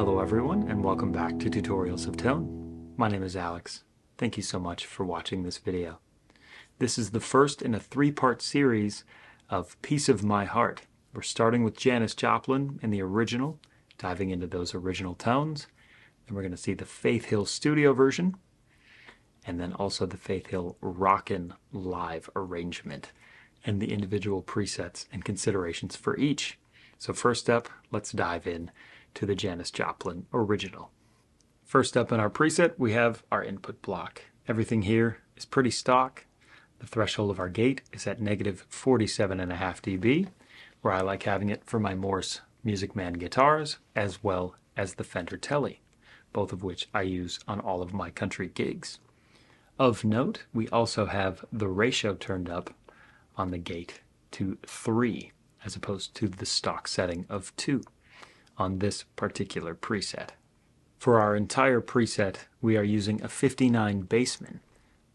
Hello everyone, and welcome back to Tutorials of Tone. My name is Alex. Thank you so much for watching this video. This is the first in a three-part series of Piece of My Heart. We're starting with Janis Joplin and the original, diving into those original tones. Then we're going to see the Faith Hill studio version, and then also the Faith Hill Rockin' live arrangement, and the individual presets and considerations for each. So first up, let's dive in to the Janis Joplin original. First up in our preset, we have our input block. Everything here is pretty stock. The threshold of our gate is at negative 47.5 dB, where I like having it for my Morse Music Man guitars, as well as the Fender Tele, both of which I use on all of my country gigs. Of note, we also have the ratio turned up on the gate to 3, as opposed to the stock setting of 2 on this particular preset. For our entire preset, we are using a 59 Bassman.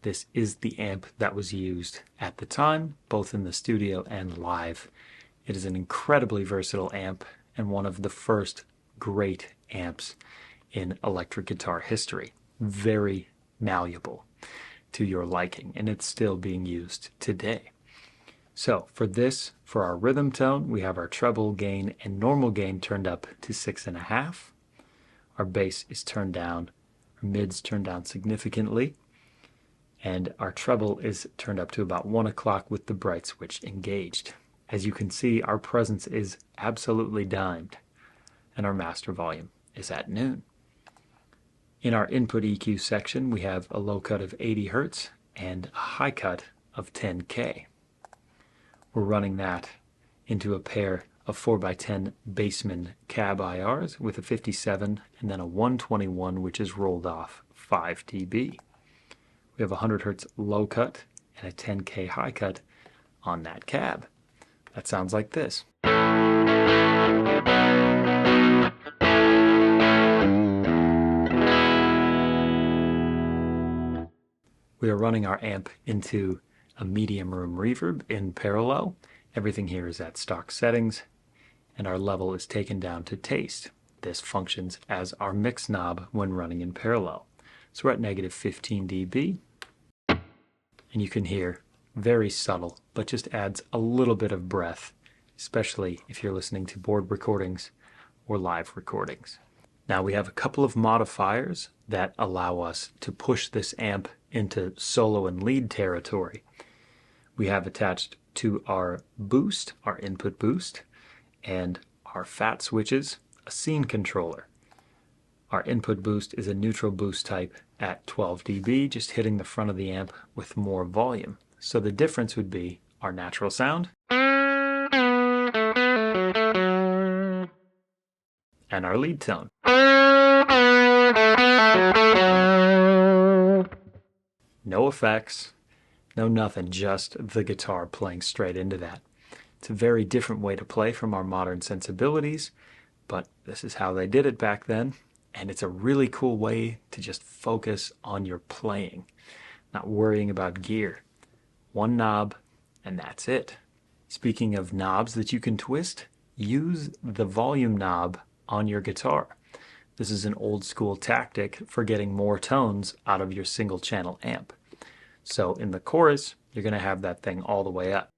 This is the amp that was used at the time, both in the studio and live. It is an incredibly versatile amp and one of the first great amps in electric guitar history. Very malleable to your liking, and it's still being used today. So for our rhythm tone, we have our treble gain and normal gain turned up to 6.5. Our bass is turned down, our mids turned down significantly, and our treble is turned up to about 1 o'clock with the bright switch engaged. As you can see, our presence is absolutely dimed, and our master volume is at noon. In our input EQ section, we have a low cut of 80 Hz and a high cut of 10K. We're running that into a pair of 4x10 Bassman cab IRs with a 57 and then a 121, which is rolled off 5 dB. We have a 100 Hz low cut and a 10K high cut on that cab. That sounds like this. We are running our amp into a medium room reverb in parallel. Everything here is at stock settings, and our level is taken down to taste. This functions as our mix knob when running in parallel. So we're at negative 15 dB, and you can hear very subtle, but just adds a little bit of breath, especially if you're listening to board recordings or live recordings. Now we have a couple of modifiers that allow us to push this amp into solo and lead territory. We have attached to our boost, our input boost, and our fat switches, a scene controller. Our input boost is a neutral boost type at 12 dB, just hitting the front of the amp with more volume. So the difference would be our natural sound and our lead tone. No effects, no nothing, just the guitar playing straight into that. It's a very different way to play from our modern sensibilities, but this is how they did it back then, and it's a really cool way to just focus on your playing, not worrying about gear. One knob, and that's it. Speaking of knobs that you can twist, use the volume knob on your guitar. This is an old school tactic for getting more tones out of your single channel amp. So in the chorus, you're going to have that thing all the way up.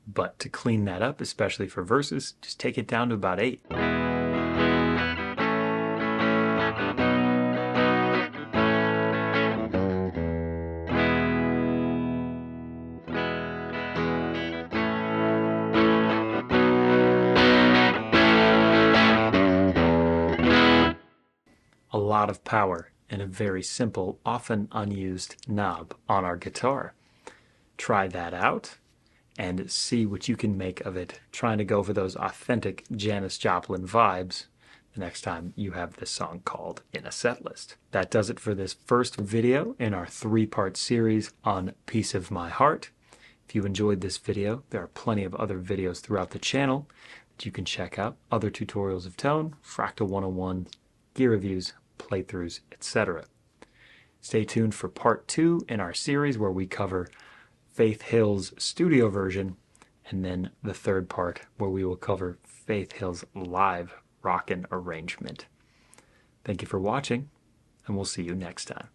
But to clean that up, especially for verses, just take it down to about 8. A lot of power in a very simple, often unused knob on our guitar. Try that out and see what you can make of it, trying to go for those authentic Janis Joplin vibes the next time you have this song called in a set list. That does it for this first video in our 3-part series on Piece of My Heart. If you enjoyed this video, there are plenty of other videos throughout the channel that you can check out, other tutorials of tone, Fractal 101, gear reviews, playthroughs, etc. Stay tuned for part 2 in our series where we cover Faith Hill's studio version, and then the third part where we will cover Faith Hill's live rockin' arrangement. Thank you for watching, and we'll see you next time.